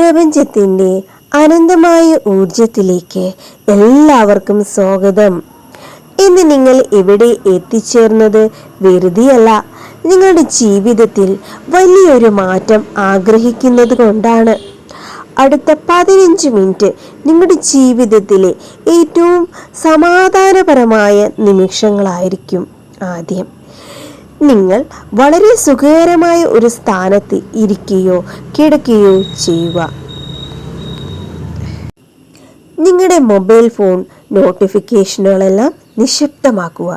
പ്രപഞ്ചത്തിൻ്റെ അനന്തമായ ഊർജത്തിലേക്ക് എല്ലാവർക്കും സ്വാഗതം. ഇന്ന് നിങ്ങൾ ഇവിടെ എത്തിച്ചേർന്നത് വെറുതെയല്ല, നിങ്ങളുടെ ജീവിതത്തിൽ വലിയൊരു മാറ്റം ആഗ്രഹിക്കുന്നത് കൊണ്ടാണ്. അടുത്ത 15 മിനിറ്റ് നിങ്ങളുടെ ജീവിതത്തിലെ ഏറ്റവും സമാധാനപരമായ നിമിഷങ്ങളായിരിക്കും. ആദ്യം, നിങ്ങൾ വളരെ സുഖകരമായ ഒരു സ്ഥാനത്ത് ഇരിക്കുകയോ കിടക്കുകയോ ചെയ്യുക. നിങ്ങളുടെ മൊബൈൽ ഫോൺ നോട്ടിഫിക്കേഷനുകളെല്ലാം നിശബ്ദമാക്കുക.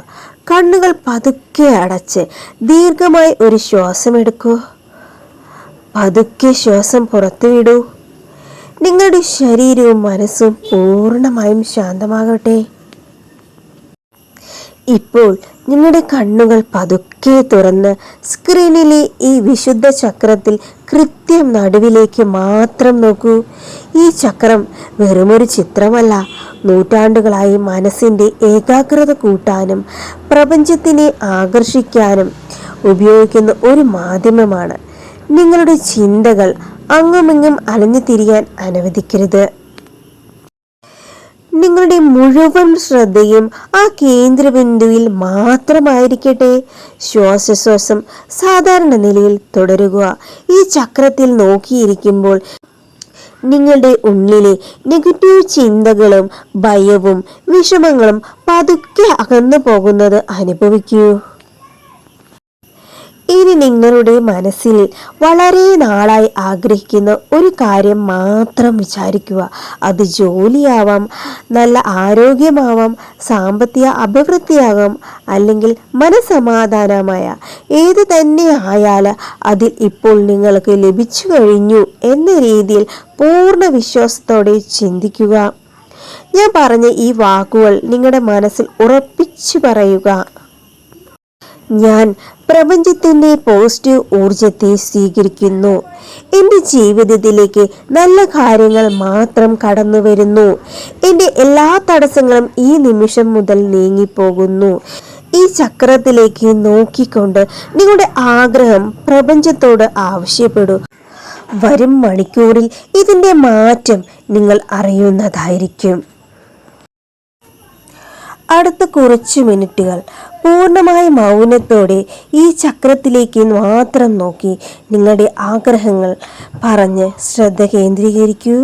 കണ്ണുകൾ പതുക്കെ അടച്ച് ദീർഘമായി ഒരു ശ്വാസം എടുക്കൂ. പതുക്കെ ശ്വാസം പുറത്തുവിടൂ. നിങ്ങളുടെ ശരീരവും മനസ്സും പൂർണ്ണമായും ശാന്തമാകട്ടെ. ഇപ്പോൾ നിങ്ങളുടെ കണ്ണുകൾ പതുക്കെ തുറന്ന് സ്ക്രീനിലെ ഈ വിശുദ്ധ ചക്രത്തിൽ കൃത്യം നടുവിലേക്ക് മാത്രം നോക്കൂ. ഈ ചക്രം വെറുമൊരു ചിത്രമല്ല, നൂറ്റാണ്ടുകളായി മനസ്സിൻ്റെ ഏകാഗ്രത കൂട്ടാനും പ്രപഞ്ചത്തിനെ ആകർഷിക്കാനും ഉപയോഗിക്കുന്ന ഒരു മാധ്യമമാണ്. നിങ്ങളുടെ ചിന്തകൾ അങ്ങുമിങ്ങും അലഞ്ഞു തിരിയാൻ അനുവദിക്കരുത്. നിങ്ങളുടെ മുഴുവൻ ശ്രദ്ധയും ആ കേന്ദ്രബിന്ദുവിൽ മാത്രമായിരിക്കട്ടെ. ശ്വാസോച്ഛ്വാസം സാധാരണ നിലയിൽ തുടരുക. ഈ ചക്രത്തിൽ നോക്കിയിരിക്കുമ്പോൾ നിങ്ങളുടെ ഉള്ളിലെ നെഗറ്റീവ് ചിന്തകളും ഭയവും വിഷമങ്ങളും പതുക്കെ അകന്നു പോകുന്നത് അനുഭവിക്കൂ. ഇനി നിങ്ങളുടെ മനസ്സിൽ വളരെ നാളായി ആഗ്രഹിക്കുന്ന ഒരു കാര്യം മാത്രം വിചാരിക്കുക. അത് ജോലിയാവാം, നല്ല ആരോഗ്യമാവാം, സാമ്പത്തിക അഭിവൃദ്ധിയാകാം, അല്ലെങ്കിൽ മനസമാധാനമായ ഏത് തന്നെ ആയാലും അതിൽ ഇപ്പോൾ നിങ്ങൾക്ക് ലഭിച്ചു കഴിഞ്ഞു എന്ന രീതിയിൽ പൂർണ്ണ വിശ്വാസത്തോടെ ചിന്തിക്കുക. ഞാൻ പറഞ്ഞ ഈ വാക്കുകൾ നിങ്ങളുടെ മനസ്സിൽ ഉറപ്പിച്ചു പറയുക. ഞാൻ പ്രപഞ്ചത്തിൻ്റെ പോസിറ്റീവ് ഊർജത്തെ സ്വീകരിക്കുന്നു. എൻ്റെ ജീവിതത്തിലേക്ക് നല്ല കാര്യങ്ങൾ മാത്രം കടന്നു വരുന്നു. എൻ്റെ എല്ലാ തടസ്സങ്ങളും ഈ നിമിഷം മുതൽ നീങ്ങിപ്പോകുന്നു. ഈ ചക്രത്തിലേക്ക് നോക്കിക്കൊണ്ട് നിങ്ങളുടെ ആഗ്രഹം പ്രപഞ്ചത്തോട് ആവശ്യപ്പെടൂ. വരും മണിക്കൂറിൽ ഇതിൻ്റെ മാറ്റം നിങ്ങൾ അറിയുന്നതായിരിക്കും. അടുത്ത കുറച്ച് മിനിറ്റുകൾ പൂർണ്ണമായ മൗനത്തോടെ ഈ ചക്രത്തിലേക്ക് മാത്രം നോക്കി നിങ്ങളുടെ ആഗ്രഹങ്ങൾ പറഞ്ഞ് ശ്രദ്ധ കേന്ദ്രീകരിക്കൂ.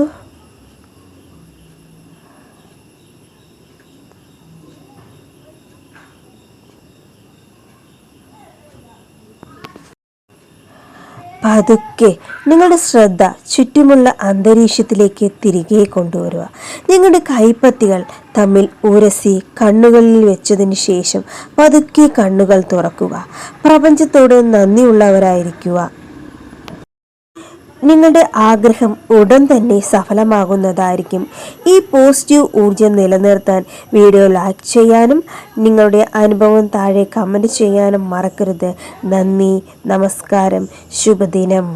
പതുക്കെ നിങ്ങളുടെ ശ്രദ്ധ ചുറ്റുമുള്ള അന്തരീക്ഷത്തിലേക്ക് തിരികെ കൊണ്ടുവരിക. നിങ്ങളുടെ കൈപ്പത്തികൾ തമ്മിൽ ഉരസി കണ്ണുകളിൽ വെച്ചതിന് ശേഷം പതുക്കെ കണ്ണുകൾ തുറക്കുക. പ്രപഞ്ചത്തോട് നന്ദിയുള്ളവരായിരിക്കുക. നിങ്ങളുടെ ആഗ്രഹം ഉടൻ തന്നെ സഫലമാകുന്നതായിരിക്കും. ഈ പോസിറ്റീവ് ഊർജം നിലനിർത്താൻ വീഡിയോ ലൈക്ക് ചെയ്യാനും നിങ്ങളുടെ അനുഭവം താഴെ കമൻറ്റ് ചെയ്യാനും മറക്കരുത്. നന്ദി, നമസ്കാരം, ശുഭദിനം.